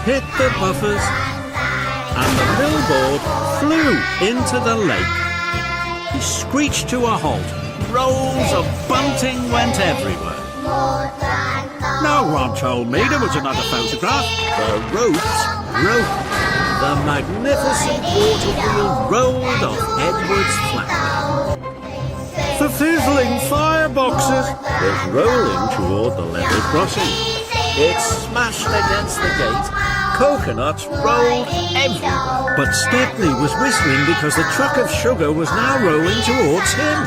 hit the buffers, and the billboard flew into the lake. He screeched to a halt. Rolls of bunting went everywhere. No one told me there was another photograph. The ropes broke. The magnificent water wheel rolled off Edward's flatbed. The fizzling fireboxes was rolling toward the level crossing. It smashed against the gate. Coconuts rolled everywhere. But Stepney was whistling because the truck of sugar was now rolling towards him.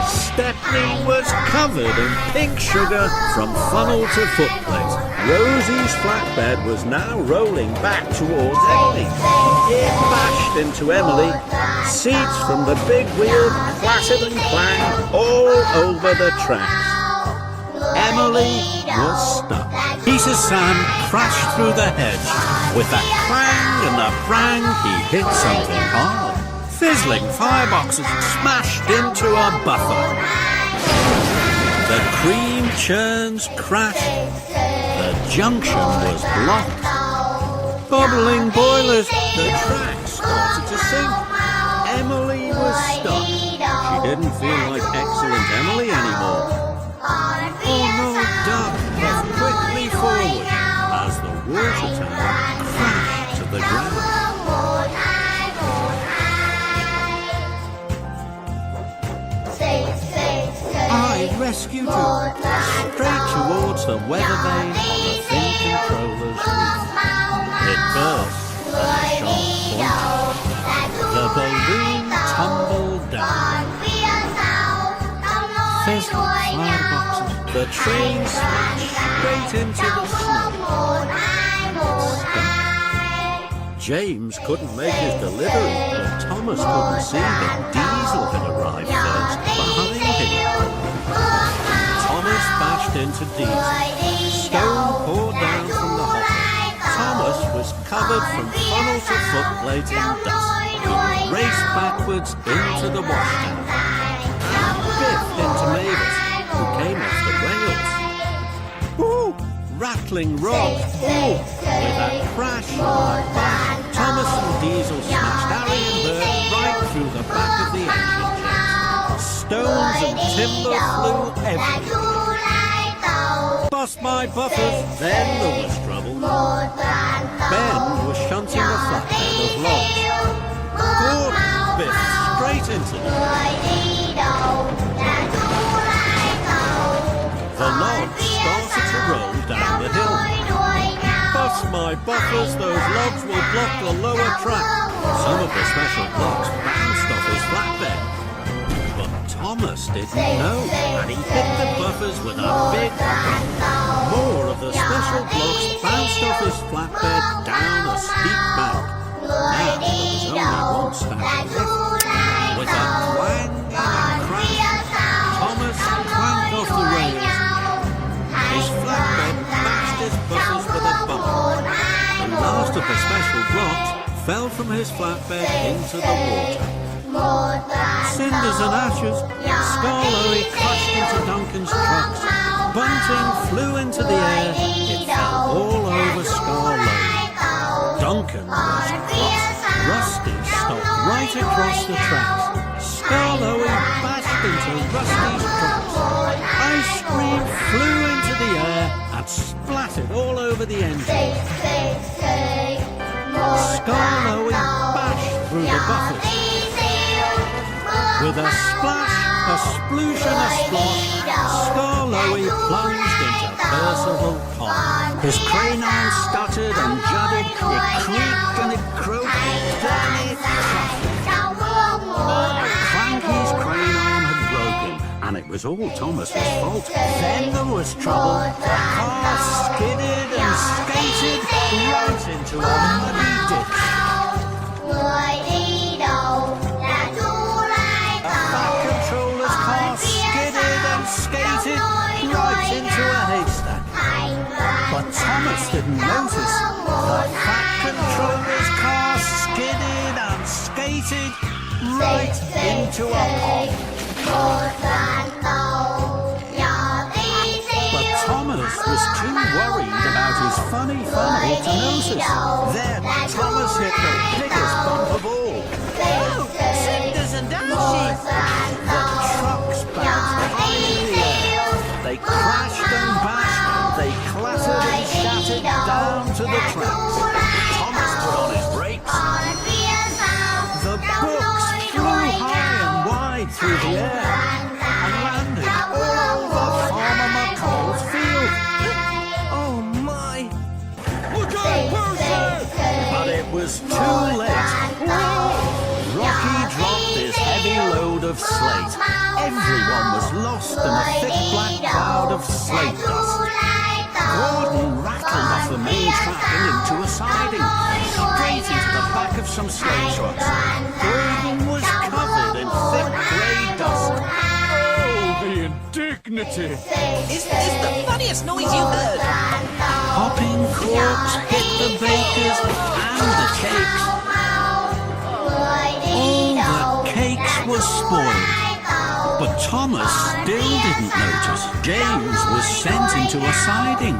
Stepney was covered in pink sugar from funnel to footplate. Rosie's flatbed was now rolling back towards Emily. It bashed into Emily. Seats from the big wheel clattered and clanged all over the tracks. Emily was stuck. Peter Sam crashed through the hedge. With a clang and a prang, he hit something hard. Fizzling fireboxes smashed into a buffer. The cream churns crashed. The junction was blocked. Bubbling boilers, the track started to sink. Emily was stuck. She didn't feel like excellent Emily anymore. Oh no, Doug was quickly forward as the water tower crashed to the ground. I rescued you straight towards the weather vane on the thin controller's roof. It burst at a sharp point. The balloon tumbled down. Fizzling fireboxes. The train smashed straight into the snow. James couldn't make his delivery, but Thomas couldn't see that Diesel had arrived first behind him. Thomas bashed into Diesel. Stone poured down from the hopper. Thomas was covered from funnel to footplate in dust. He raced backwards into the washdown and biffed into Mavis, who came off the rails. Ooh! Rattling rocks. Ooh! With a crash and a bang, Thomas and Diesel smashed Harry and Bert right through the back of the engine chest. Stones and timber flew everywhere. Bust my buffers, then there was trouble. Ben was shunting a flatbed of logs. Gordon biffed straight into them. The logs started to roll down the hill. Bust my buffers, those logs will block the lower track. Some of the special blocks bounced off his flatbed. But Thomas didn't know, and he hit the buffers with a big bang. More of the special blocks bounced off his flatbed down a steep bank. Now there was only one stack left. With a clang and a crash, Thomas clanked off the rails. His flatbed bashed his buffers with a bump. The last of the special blocks fell from his flatbed into the water. Cinders and ashes, Scarloey crashed into Duncan's trucks. Bunting flew into the air. It fell all over Scarloey. Duncan was cross. Rusty stopped right across the tracks. Scarloey bashed into Rusty's trucks. Ice cream flew into the air and splattered all over the engine. Scarloey bashed through the buffers. With a splash, a sploosh and a splosh, Scarloey plunged into Percival Pond. His crane arm stuttered and jutted, it creaked and it croaked, then it crashed. Cranky's crane arm had broken, and it was all Thomas's fault. Then there was trouble. The car skidded and skated right into a muddy ditch. Controller's car skidded and skated right into a haystack. But Thomas didn't notice. The Fat Controller's car skidded and skated right into a pond. But Thomas was too worried about his his funny funnel to notice. Then Thomas hit the biggest bump of all. Cinders and ashes! The trucks bounced high in the air. They crashed and bashed. They clattered and shattered down to the tracks. Thomas put on his brakes. The books flew high and wide through the air and landed all over Farmer McCall's field. Oh my! Look out, Percy! But it was too late. Rocky dropped his heavy load of slate. Everyone was lost in a thick black cloud of slate dust. Gordon rattled off the main track and into a siding, straight into the back of some slate trucks. Gordon was covered in thick grey dust. Oh, the indignity! Is this the funniest noise you've heard? Popping corks hit the bakers and the cakes. All the cakes were spoiled. But Thomas still didn't notice. James was sent into a siding.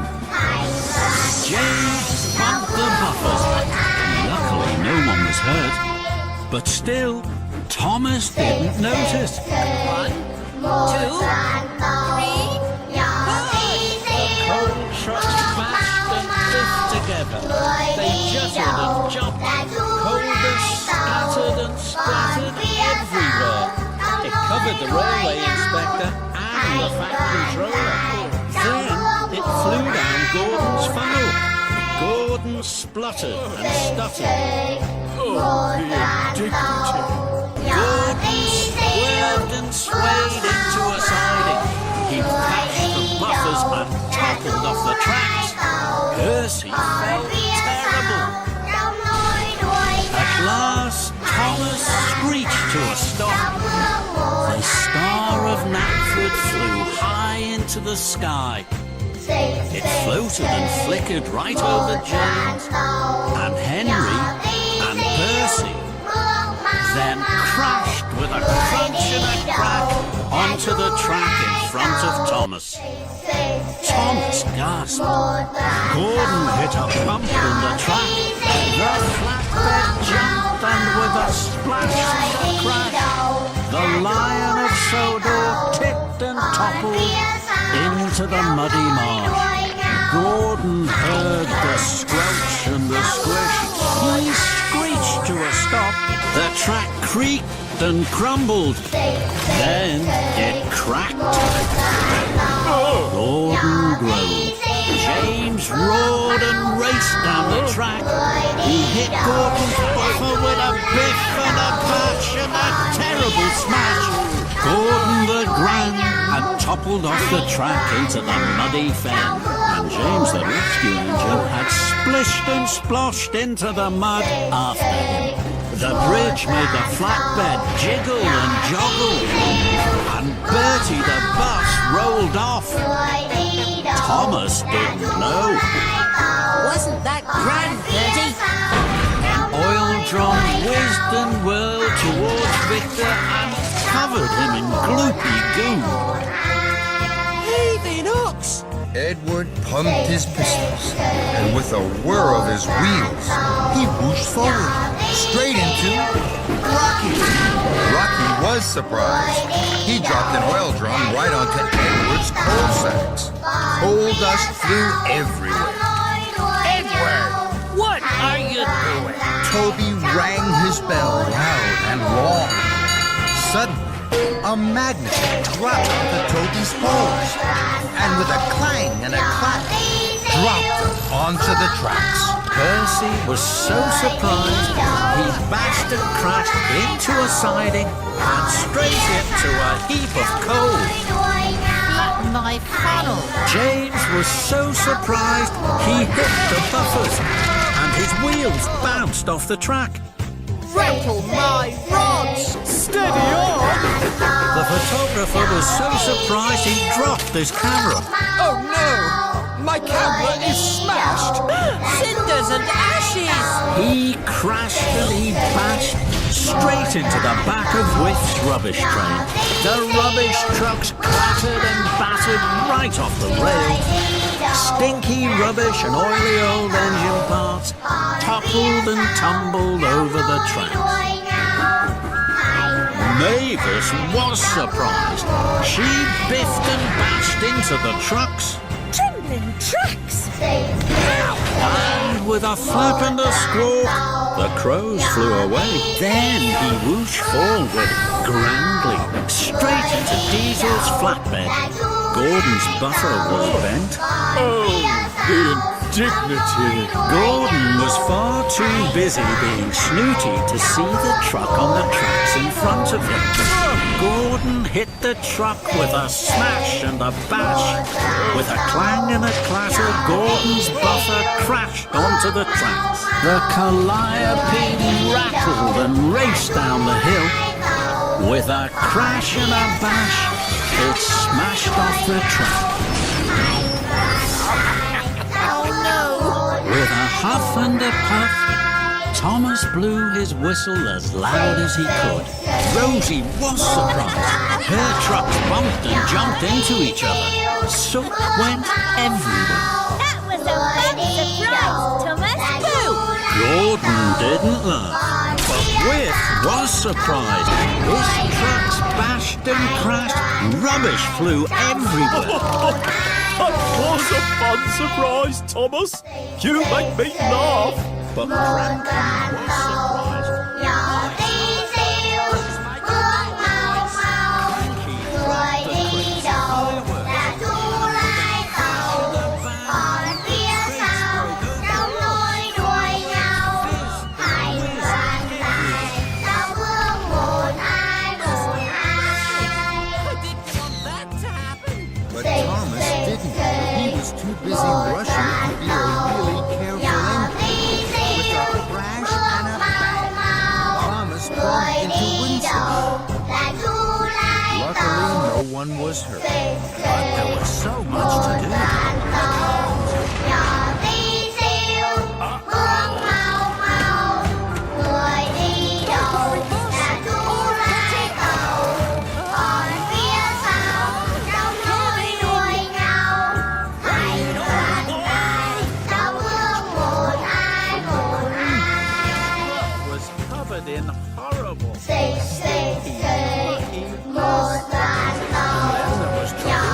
James bumped the buffers. Luckily, no one was hurt. But still, Thomas didn't notice. 1, 2, 3, The coal trucks bashed and biffed together. They jutted and jumped. Coal scattered and splattered everywhere. It covered the railway inspector and the factory controller. Then it flew down Gordon's funnel. Gordon spluttered and stuttered. Oh, the indignity! Gordon swerved and swayed into a siding. He patched the buffers and toppled off the tracks. Percy felt terrible. At last, Thomas screeched to a stop. The Star of Knapford flew high into the sky. It floated and flickered right over James and Henry and Percy, then crashed with a crunch and a crack onto the track in front of Thomas. Thomas gasped. Gordon hit a bump in the track. The flatbed jumped and with a splash and a crash, the Lion of Sodor tipped and toppled into the muddy marsh. Gordon heard the squelch and the squish. He screeched to a stop. The track creaked and crumbled. Then it cracked. Gordon groaned. James roared and raced down the track. He hit Gordon's buffer with a biff and a bash and a terrible smash. Gordon the Grand had toppled off the track into the muddy fen, and James the rescue engine had splished and sploshed into the mud after him. The bridge made the flatbed jiggle and joggle, and Bertie the bus rolled off. Thomas didn't know. wasn't that grand, Bertie? An oil drum whizzed and whirled towards Victor and covered him in gloopy goo. Heaving hooks! Edward pumped his pistols, and with a whir of his wheels, he whooshed forward, straight into Rocky. Rocky was surprised. He dropped an oil drum right onto Edward's coal sacks. Coal dust flew everywhere. Edward, what are you doing? Toby rang his bell loud and long. Suddenly, a magnet dropped onto Toby's poles, and with a clang and a clap, dropped them onto the tracks. Percy was so surprised, he bashed and crashed into a siding and straight into a heap of coal. Flatten my funnel. James was so surprised, he hit the buffers and his wheels bounced off the track. Rattle my rods! Steady on! The photographer was so surprised he dropped his camera. Oh no! My camera is smashed! Cinders and ashes! He crashed and he bashed straight into the back of Whiff's rubbish train. The rubbish trucks clattered and battered right off the rail. stinky rubbish and oily old engine parts toppled and tumbled over the tracks. Mavis was surprised. She biffed and bashed into the trucks. Trembling tracks! And with a flap and a squawk, the crows flew away. Then he whooshed forward grandly, straight into Diesel's flatbed. Gordon's buffer was bent. Oh, the indignity. Gordon was far too busy being snooty to see the truck on the tracks in front of him. Gordon hit the truck with a smash and a bash. With a clang and a clatter, Gordon's buffer crashed onto the tracks. The Calliope rattled and raced down the hill. With a crash and a bash, it smashed off the track. Oh no! With a huff and a puff, Thomas blew his whistle as loud as he could. Rosie was surprised. Her trucks bumped and jumped into each other. Soot went everywhere. That was a big surprise, Thomas. Boo! Gordon didn't laugh, but Whiff was surprised. His trucks bashed and crashed. Rubbish flew everywhere. That was a fun surprise, Thomas. You make me laugh. But Franklin was surprised. But Thomas didn't. He was too busy rushing to be a really careful engine. With a crash and a bang, Thomas bumped into Winston. Luckily, no one was hurt. But there was so much to do. Was covered in horrible. Then there was trouble.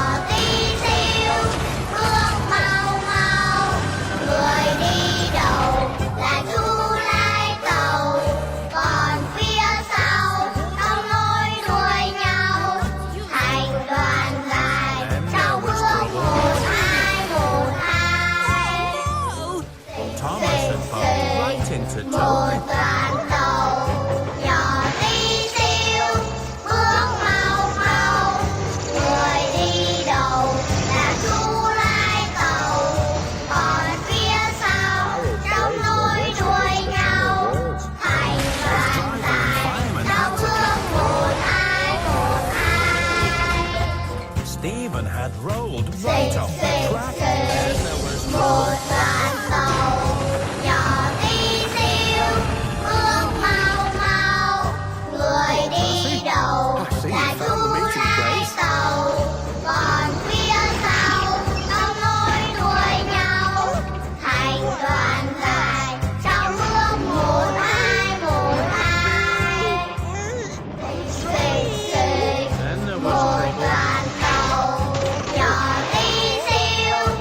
Thomas had bumped right into Toby. Stephen had rolled right off the track. Then there was I see you found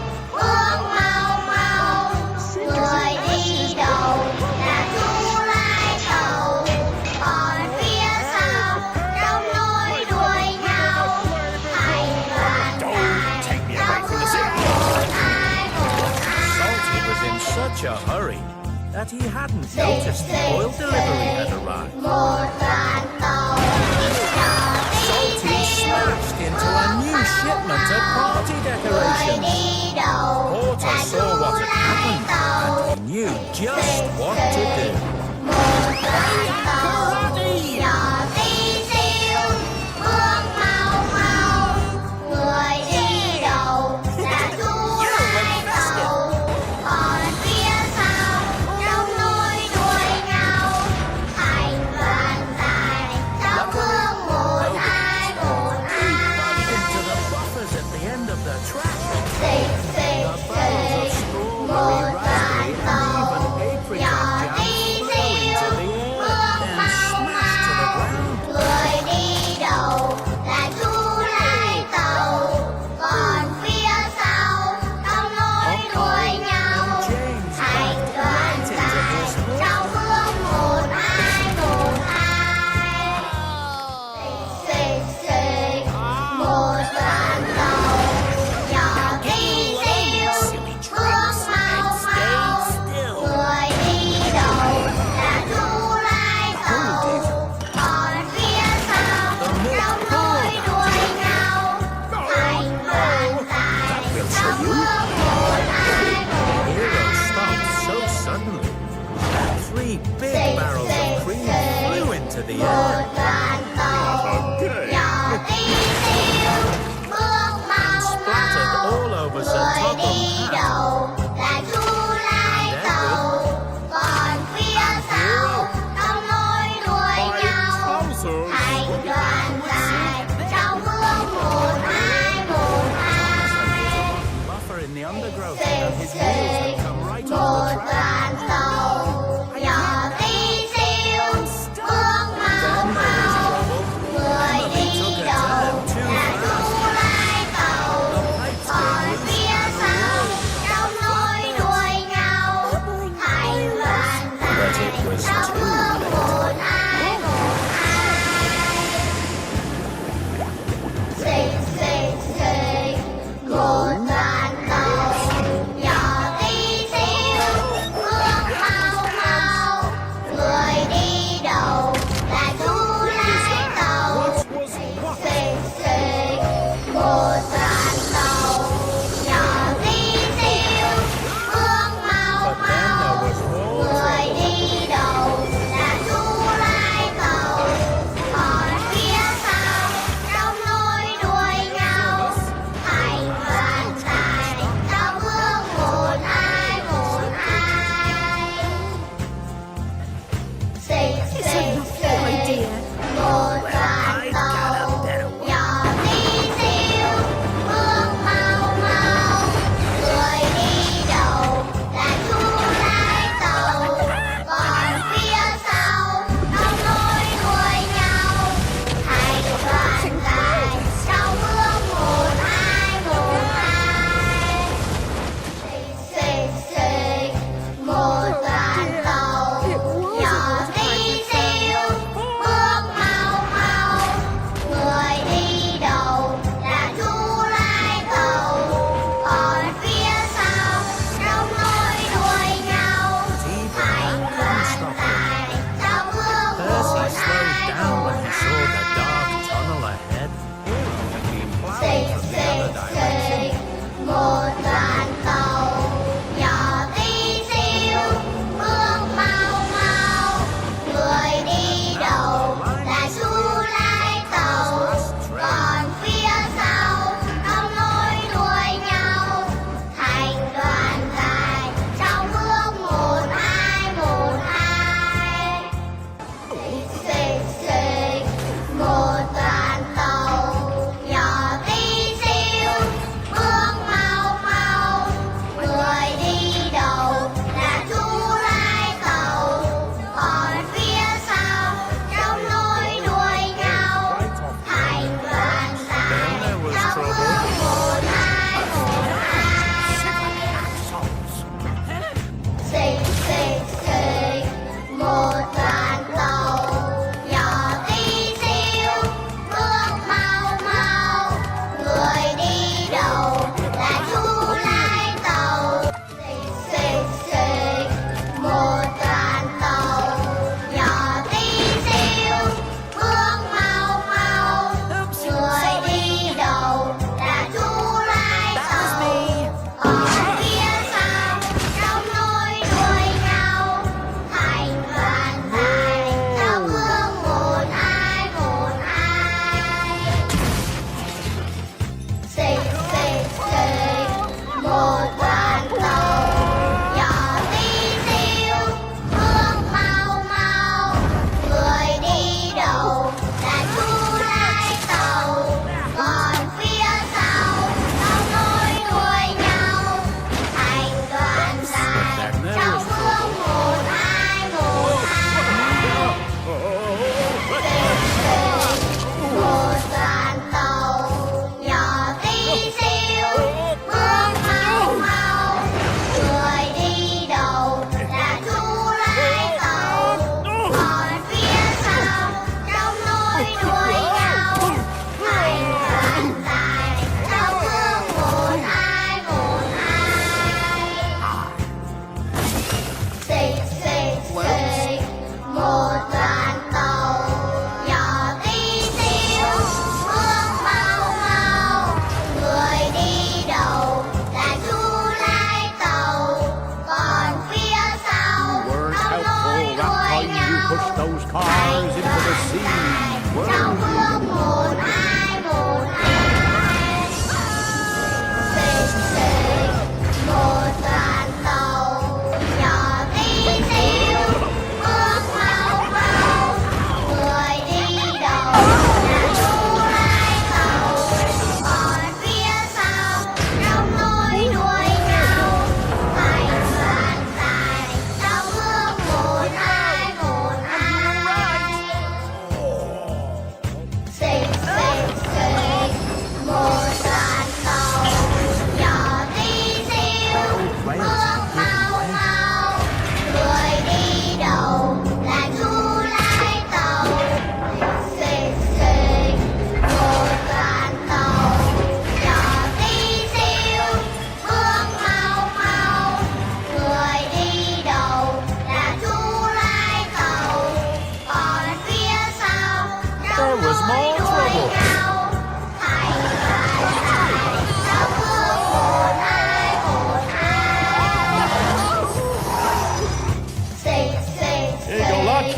the meeting place. Then there was trouble. Don't take me away from the city. Salty was in such a hurry that he hadn't noticed the oil delivery had arrived. Salty smashed into a new shipment of party decorations. Porter saw what had happened and he knew just what to do. Into the buffers at the end of the track. The 3 big barrels of cream flew into the air. Okay. And splattered all over Sir Togham's hat. Buffer in the undergrowth, and his wheels had come right off the track. Then there was trouble. Emily took a turn too fast. The pipes came loose but it was too late. What was what? But then there was more trouble. push those cars into the sea. Whoa. There was more trouble. Here you go, Luck.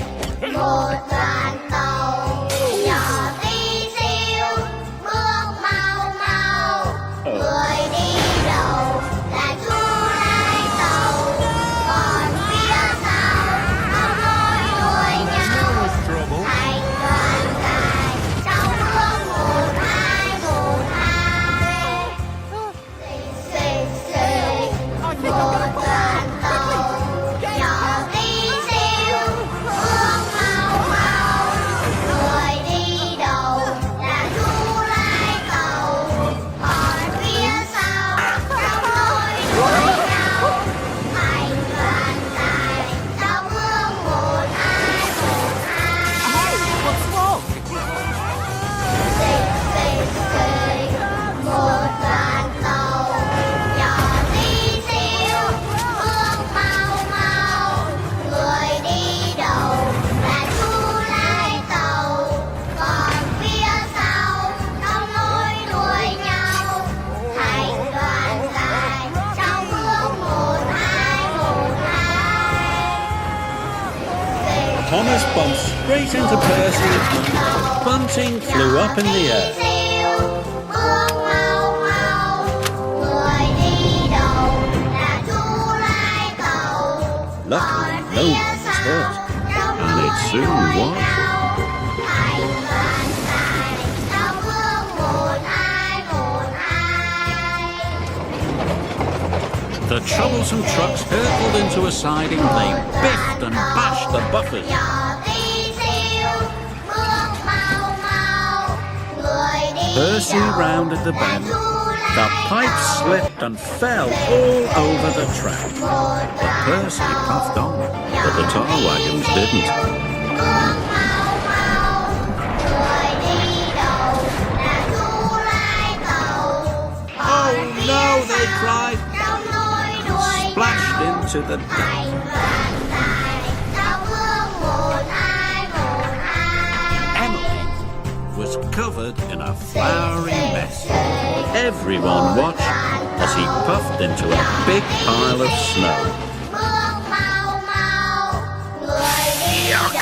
Thomas bumped straight into Percy. Bunting flew up in the air. Luckily, no one was hurt, and it soon was. The troublesome trucks hurtled into a siding. They biffed and bashed the buffers. Percy rounded the bend. The pipe slipped and fell all over the track. But Percy puffed on, but the tar wagons didn't. Oh no, they cried. Splashed into the dam. Emily was covered in a floury mess. Everyone watched as he puffed into a big pile of snow. Yuck!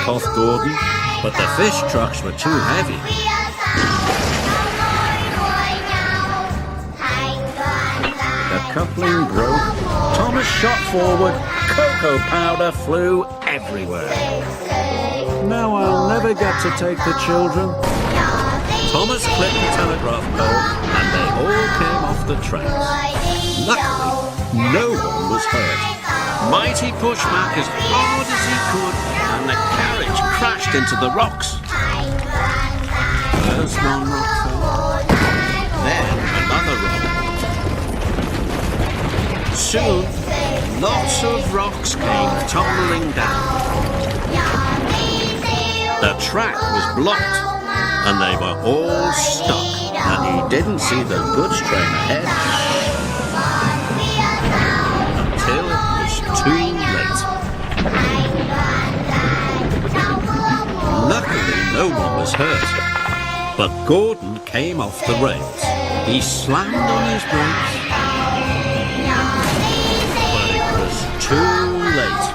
Coughed Gordon, but the fish trucks were too heavy. The coupling broke. Thomas shot forward. Cocoa powder flew everywhere. Now I'll never get to take the children. Thomas clipped the telegraph pole and they all came off the tracks. Luckily, no one was hurt. Mighty pushed back as hard as he could and the carriage crashed into the rocks. First one rock fell, then another rock. Soon, lots of rocks came tumbling down. The track was blocked, and they were all stuck, and he didn't see the goods train ahead until it was too late. Luckily, no one was hurt, but Gordon came off the rails. He slammed on his brakes. Too late.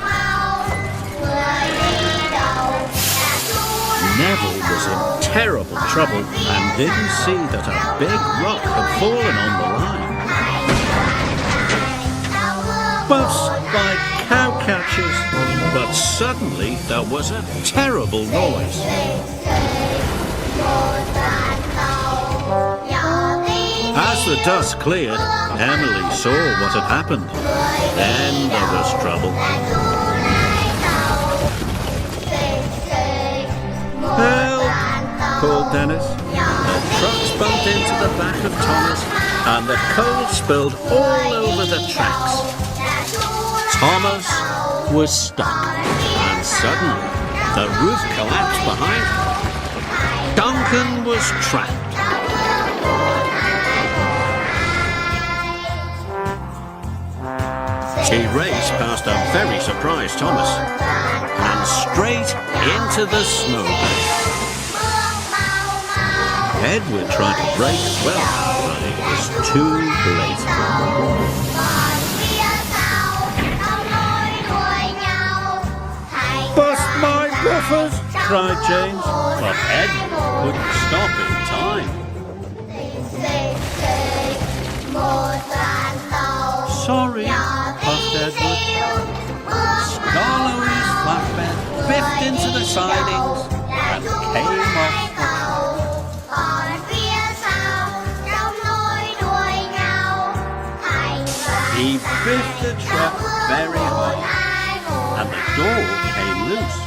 was in terrible trouble and didn't see that a big rock had fallen on the line. Buffs by cowcatchers, but suddenly there was a terrible noise. As the dust cleared, Emily saw what had happened. Then there was trouble. Help! Called Dennis. The trucks bumped into the back of Thomas and the coal spilled all over the tracks. Thomas was stuck and suddenly the roof collapsed behind him. Duncan was trapped. He raced past a very surprised Thomas and straight into the snowbank. Edward tried to brake as well, but it was too late. Bust my buffers! Cried James, but Edward couldn't stop in time. Sorry, puffed Edward. Scarlowy's flatbed biffed into the sidings and came off the track. He biffed the truck very hard and the door came loose.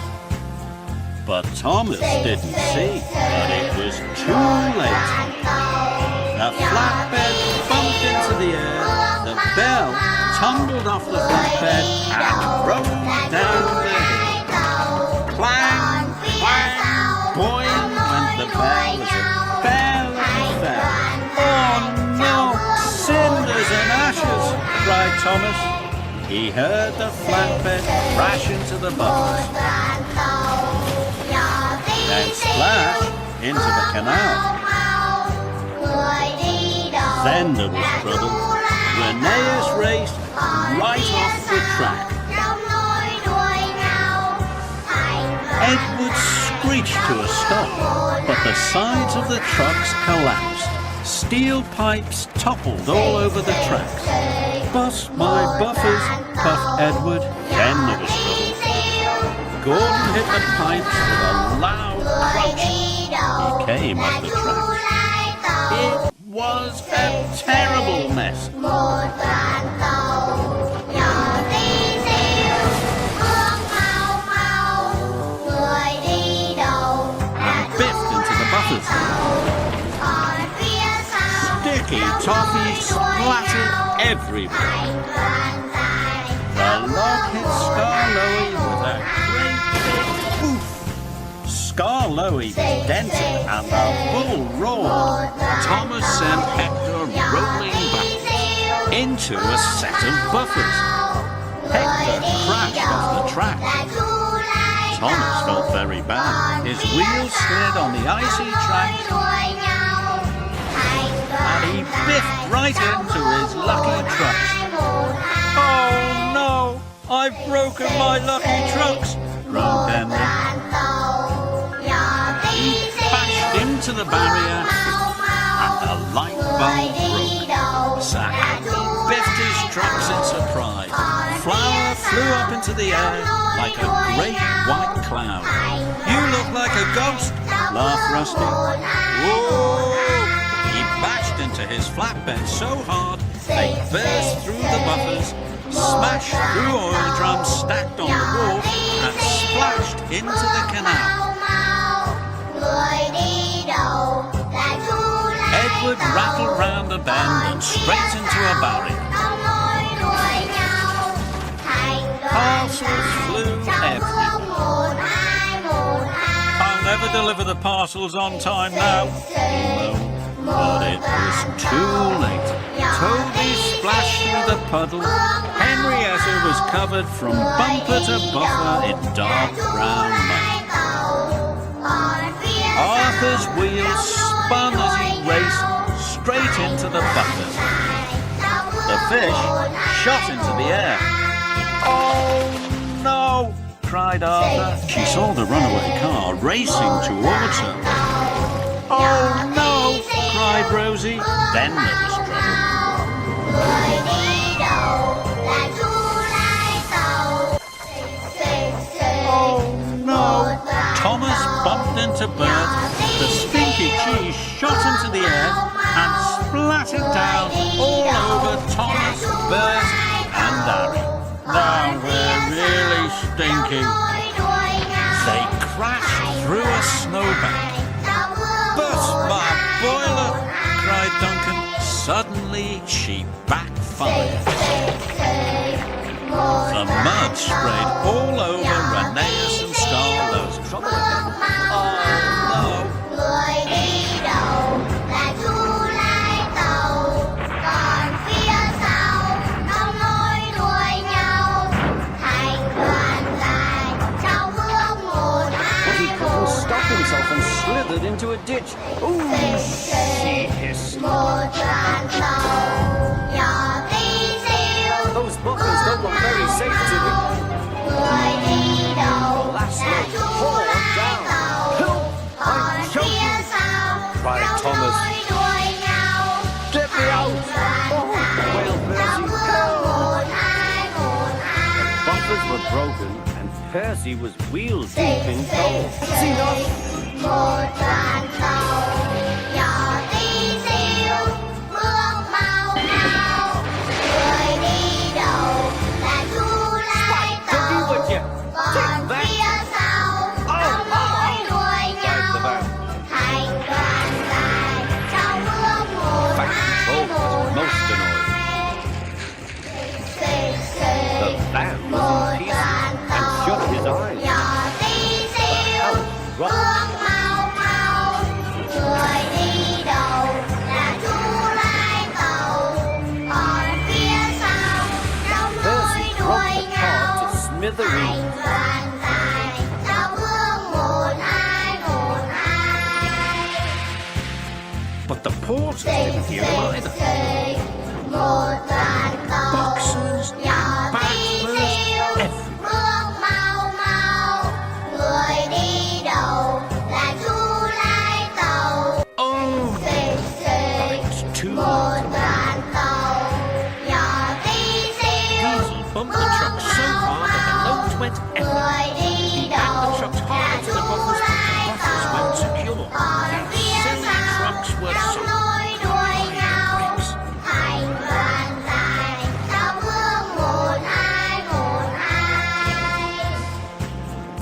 But Thomas didn't see that it was too late. The flatbed bumped into the air, the bell tumbled off the flatbed and rolled down the hill. Clang, clang, boing went the bell as it fell and fell. Oh no, cinders and ashes, cried Thomas. He heard the flatbed crash into the buffers. Then splash into the canal. Then there was trouble. Rheneas raced right off the track. Edward screeched to a stop, but the sides of the trucks collapsed. Steel pipes toppled all over the tracks. Bust my buffers, puffed Edward. Then there was trouble. Gordon hit the pipes with a loud crunch. He came off the tracks. It was a terrible mess. And biffed into the buffers. Sticky toffee splattered everywhere. The log hit Scarlowy with a great big poof. Scarlowy was dented and the bull roared. Thomas sent Hector rolling back into a set of buffers. Hector crashed off the track. Thomas felt very bad. His wheels slid on the icy track and he biffed right into his lucky trucks. Oh no! I've broken my lucky trucks! Groaned Henry. He bashed into the barrier and the light bulb broke. Sir Henry biffed his trucks in surprise. Flour flew up into the air like a great white cloud. You look like a ghost, laughed Rusty. Whoa! He bashed into his flatbed so hard they burst through the buffers, smashed through oil drums stacked on the wharf, and splashed into the canal. Edward rattled round a bend and straight into a barrier. Parcels flew everywhere. I'll never deliver the parcels on time now, he moaned. But it was too late. Toby splashed through the puddle. Henrietta was covered from bumper to buffer in dark brown mud. Arthur's wheels spun as he raced straight into the buffers. The fish shot into the air. Oh no! cried Arthur. She saw the runaway car racing towards her. Oh no, cried Rosie. Then there was trouble. Oh no, Thomas bumped into Bert. The stinky cheese shot into the air and splattered down all over Thomas, Bert and Harry. Now we're really stinky. They crashed through a snowbank. Burst my boiler, cried Duncan. Suddenly she backfired. The mud sprayed all over Rheneas and Scar. There was trouble again. Oh no. But he couldn't stop himself and slithered into a ditch. Ooh, she hissed. Those buffers don't look very safe to me. Last night, poured down. Help! I'm choking! Cried Thomas. Get me out! Oh, wailed Percy. The buffers were broken and Percy was wheel deep in coal. It's enough! Van was in pieces and shut his eyes. The house rocked. Percy broke the car to smithereens. But the porters didn't hear him either. Boxes, bags burst everywhere. Oh, but it's too late. Diesel bumped the truck so hard that the loads went everywhere. He banged the trucks harder to the buffers, but the buffers weren't secure. Their silly trucks were so brakes.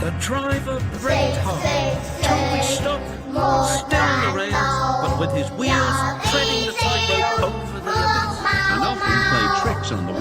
The driver braked hard. Toby stuck, still on the rails, but with his wheels treading the tightrope over the abyss. And often played tricks on the road.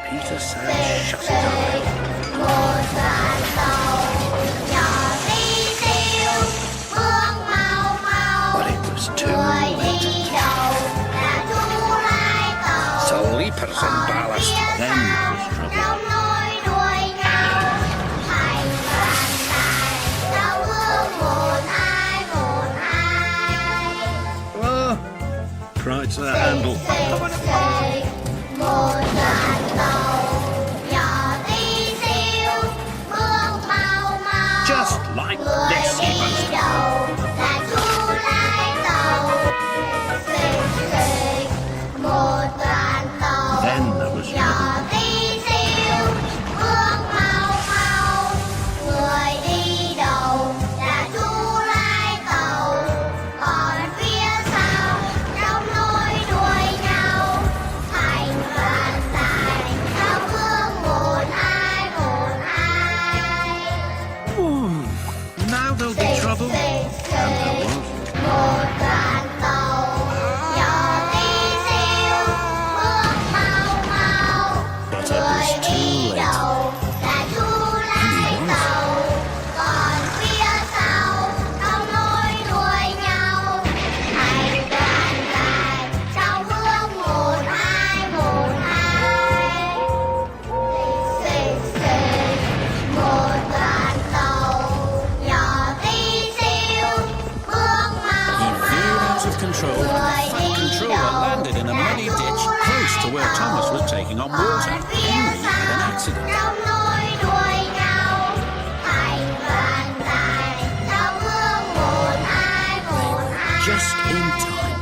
Peter Sam shut his eyes. But it was too late. So leapers and ballast. Then there was trouble. Cried Sir Handel. Just like this, he boasted. Một to where Thomas was taking on water. Henry had an accident. Just in time.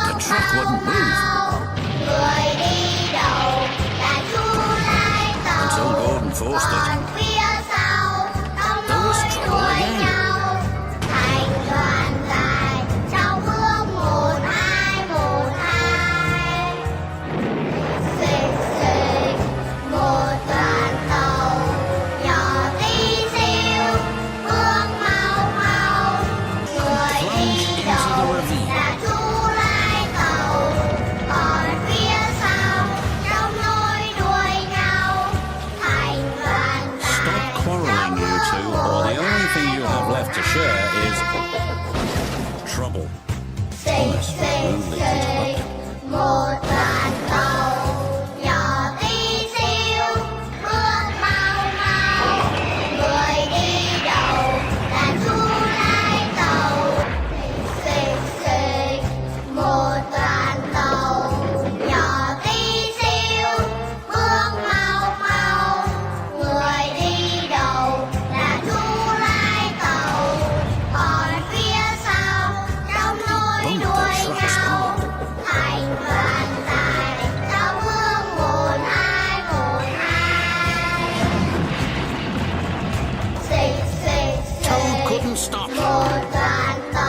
The truck wouldn't move until Gordon forced it. There was trouble again. Plunge into the ravine. Stop quarrelling, you two, or the only thing you have left to share is trouble. Thomas rudely interrupted. Bumped the truck's hard. Toad couldn't stop.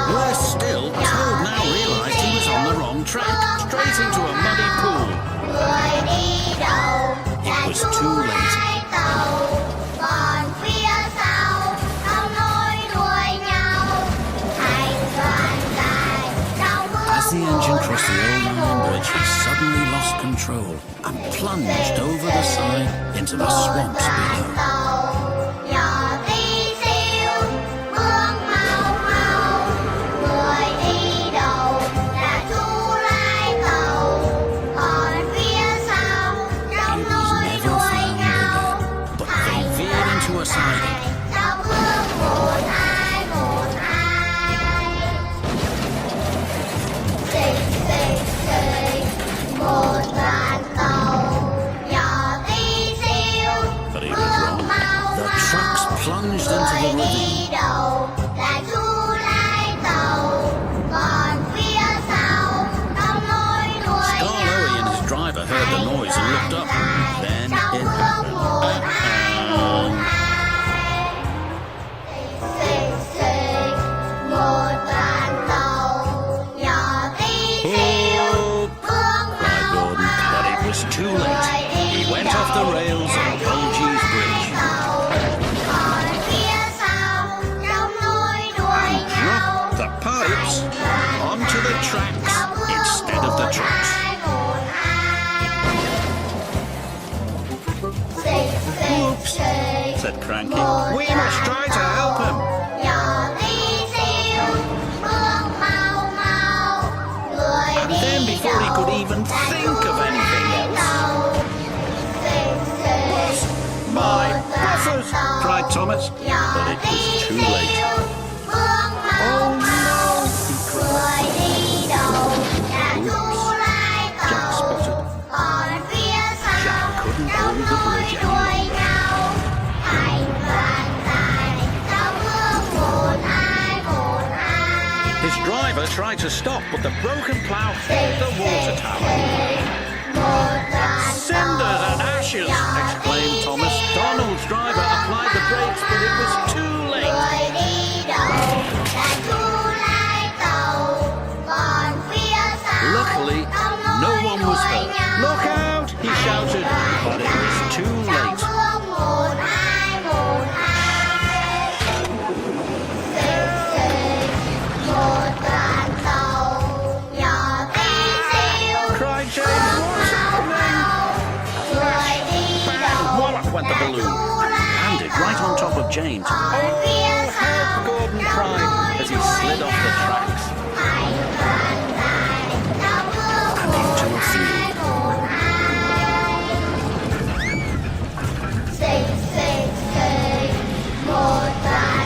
Worse still, Toad now realised he was on the wrong track, straight into a muddy pool. It was too late. As the engine crossed the old iron bridge, he suddenly lost control and plunged over the side into the swamps below. He was never found again, but they veered into a siding. But he was wrong. The trucks plunged into the ravine. Scarlowy and his driver heard the noise and looked up. Then it happened. Help! Cried Gordon, but it was too late. He went off the rails on Bulgy's bridge and dropped the pipes onto the tracks instead of the trucks. Oops, said Cranky. We must try to help him. And then before he could even think of anything else, my buffers! Cried Thomas, but it was too late. Oh no! He cried. Oops! Jack spotted. Jack couldn't hold the bridge anymore. His driver tried to stop, but the broken plough hit the water tower. Cinders and ashes! Exclaimed Thomas. Donald's driver applied the brakes, but it was too late. Luckily, no one was hurt. Look out! He shouted, but it was too late. Cried James, what's happening? Flash! Bang! Wallop went the balloon and landed right on top of James. Oh, help! Gordon cried as he slid off the tracks and into a field. More than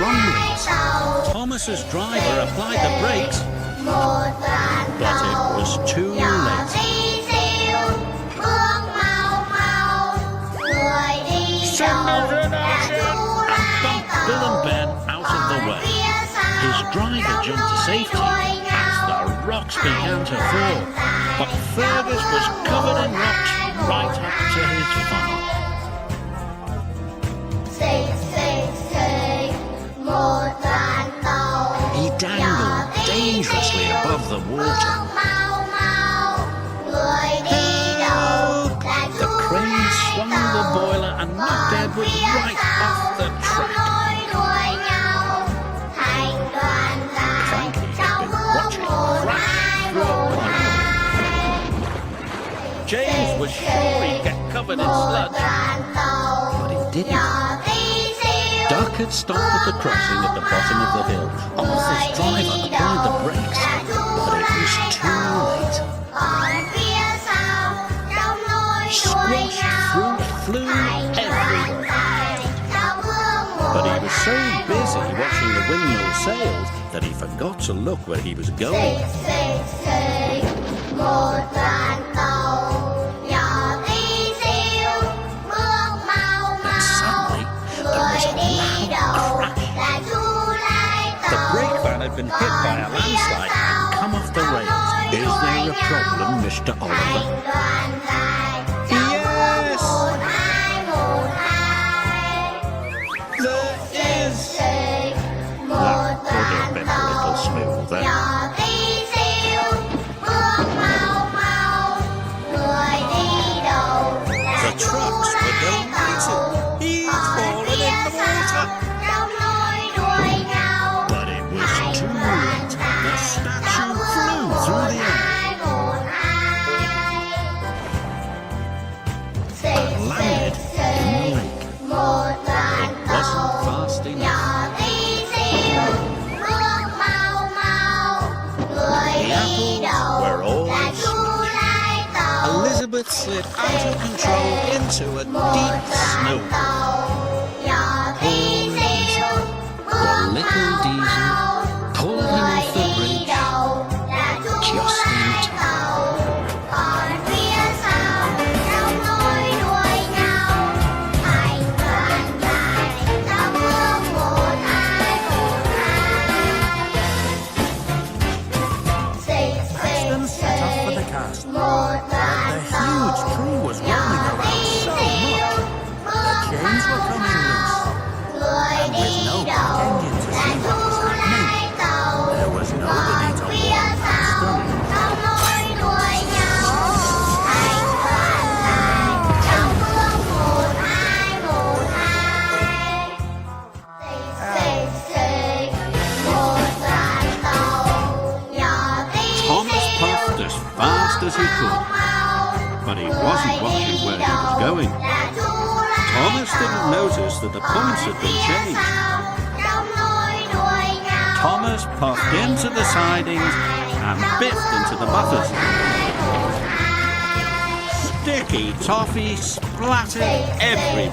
rumblings. Thomas's driver applied the brakes, but it was too late. Bumped Bill and Ben out of the way. His driver jumped to safety as the rocks began to fall, but Fergus was covered in rocks right up to his funnel. He dangled dangerously above the water. The crane swung the boiler and knocked Edward right off the track. Frankie had been watching crash through a pipe. James was sure he'd get covered in sludge, but he didn't. Duck had stopped at the crossing at the bottom of the hill. Arthur's driver applied the brakes, but it was too late. Squashed fruit flew everywhere. But he was so busy watching the windmill sails that he forgot to look where he was going. Then suddenly, there was a loud crash. The brake van had been hit by a landslide and come off the rails. Is there a problem, Mr. Oliver? Yes! There is! That could have been a little smoother. The trucks were delighted. He'd fallen in the water. But it was too late. The statue flew through the air and landed in the lake. It wasn't fast enough. The apples were all smashed. Elizabeth slid out of control into a deep snow. The little diesel pulled him off the bridge just in time. Preston set off for the castle. But the huge tree was rolling around so much that chains were coming loose. And with no back engine to see what was happening, there was nobody to warn Preston. Thomas puffed as fast as he could, but he wasn't watching where he was going. Thomas didn't notice that the points had been changed. Thomas puffed into the sidings and biffed into the buffers. Sticky toffee splattered everywhere.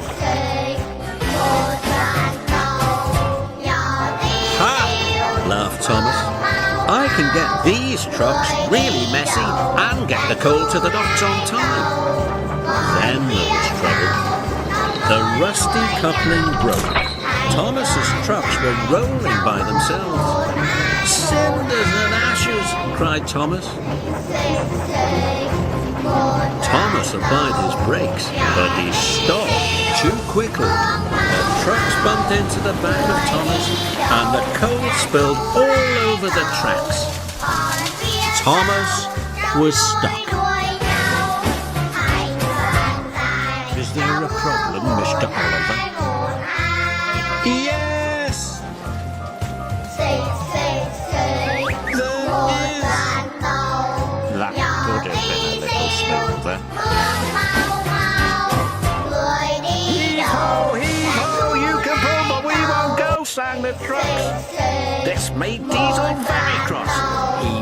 Ha! laughed Thomas. I can get these trucks really messy and get the coal to the docks on time. Then there was trouble. The rusty coupling broke. Thomas's trucks were rolling by themselves. Cinders and ashes, cried Thomas. Thomas applied his brakes, but he stopped too quickly. The trucks bumped into the back of Thomas, and the coal spilled all over the tracks. Thomas was stuck. Is there a problem, Mr. Oliver? Yes! There is! That could have been a little smoother. Heave-ho, heave-ho, you can pull, but we won't go, sang the trucks. This made Diesel very cross. He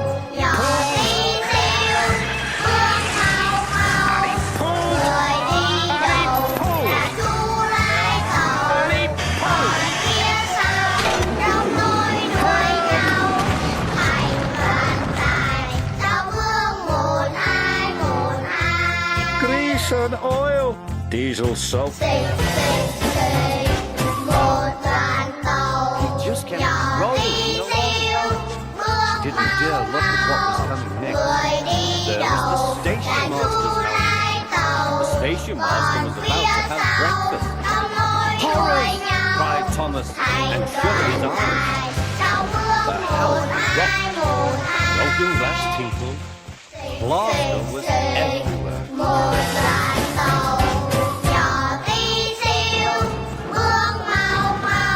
Diesel soap. He just kept rolling along. He didn't dare look at what was coming next. There was the station master's house. The station master was about to have breakfast. Horrors! Cried Thomas and shut his eyes. The house rocked. Broken glass tinkled. Plaster was everywhere.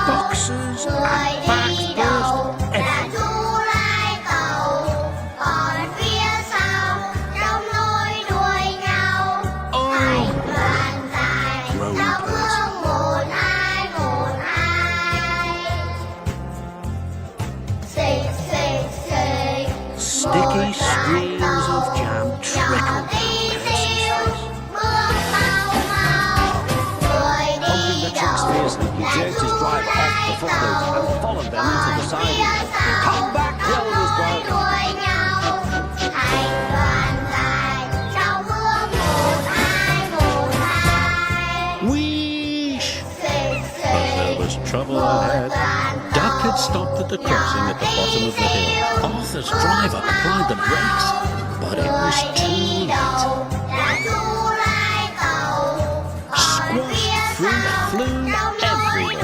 Boxes and bags burst everywhere. Sticky streams of jam trickled down Percy's face. Pumping the trucks fiercely, he jerked his driver off the footbridge and followed them into the siding. Come back, yelled his driver. Wheesh! But there was trouble ahead. Duck had stopped at the crossing at the bottom of the hill. Arthur's driver applied the brakes, but it was too late. Squashed through, flew everywhere.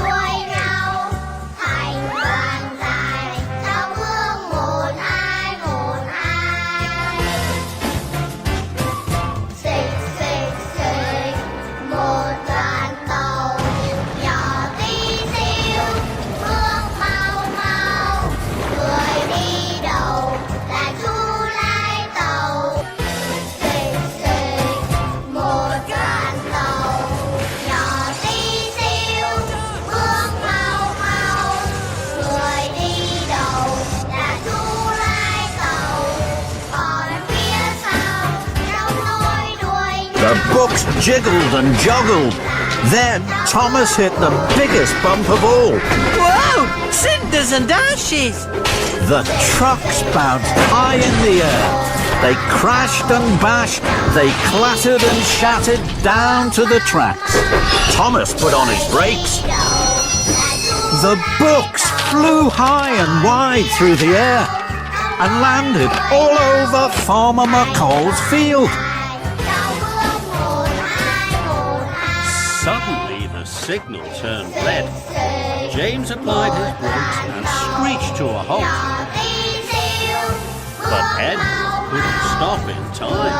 The books jiggled and joggled. Then Thomas hit the biggest bump of all. Whoa! Cinders and ashes! The trucks bounced high in the air. They crashed and bashed. They clattered and shattered down to the tracks. Thomas put on his brakes. The books flew high and wide through the air and landed all over Farmer McCall's field. Suddenly the signal turned red. James applied his brakes and screeched to a halt. But Edward couldn't stop in time.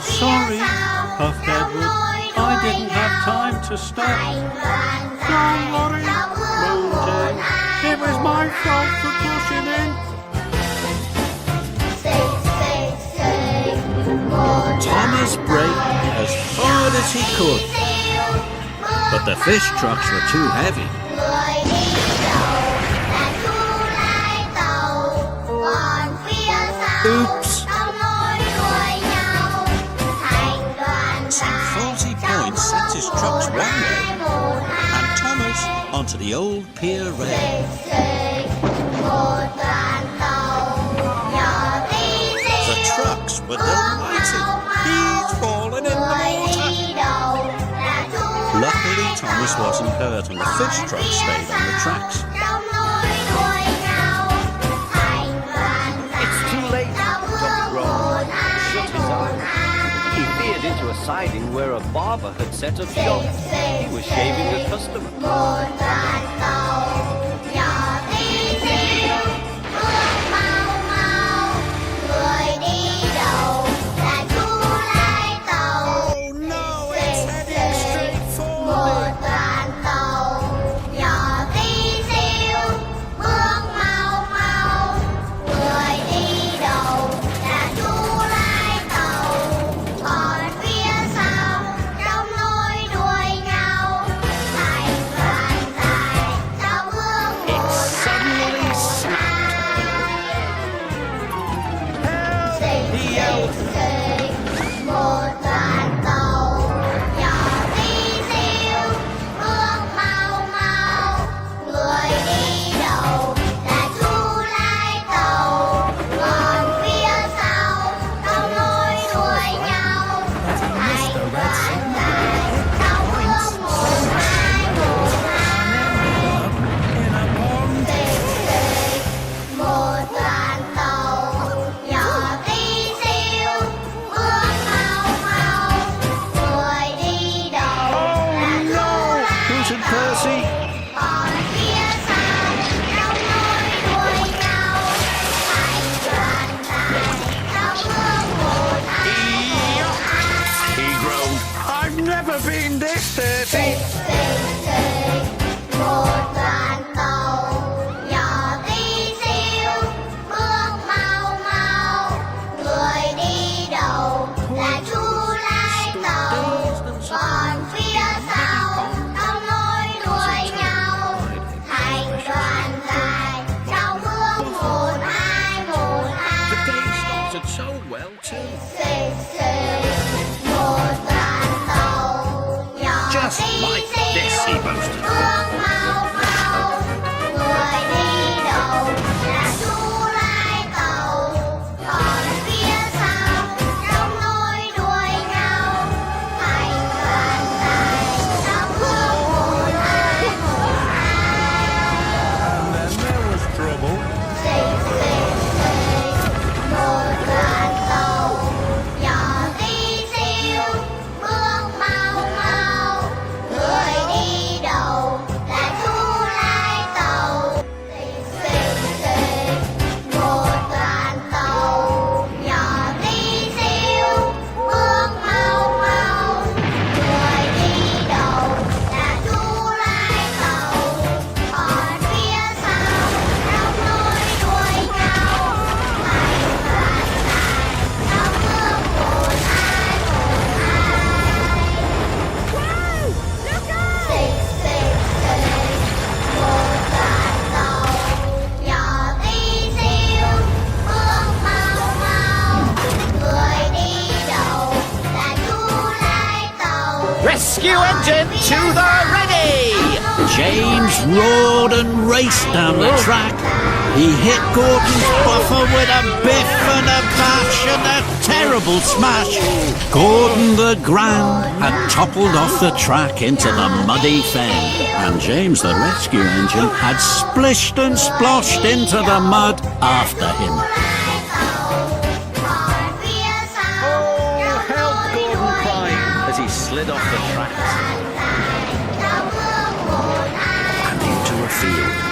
Sorry, puffed Edward. I didn't have time to stop. Don't worry, moaned James. It was my fault for pushing in. Thomas braked as hard as he could, but the fish trucks were too heavy. Oops! Some faulty points sent his trucks one way, and Thomas onto the old pier rail. The trucks were delighted. He'd fallen in the water. Luckily, Thomas wasn't hurt, and the fish truck stayed on the tracks. It's too late, Duck groaned and shut his eyes. He veered into a siding where a barber had set up shop. He was shaving a customer. Oh no, it's heading straight for me. shouted Percy. He groaned. I've never been this dirty. The day started so well too. Just like this, he boasted. And then there was trouble. Rescue engine to the ready! James roared and raced down the track. He hit Gordon's buffer with a biff and a bash and a terrible smash. Gordon the Grand had toppled off the track into the muddy fen, and James the rescue engine had splished and sploshed into the mud after him. Oh, help, Gordon cried as he slid off the tracks and into a field.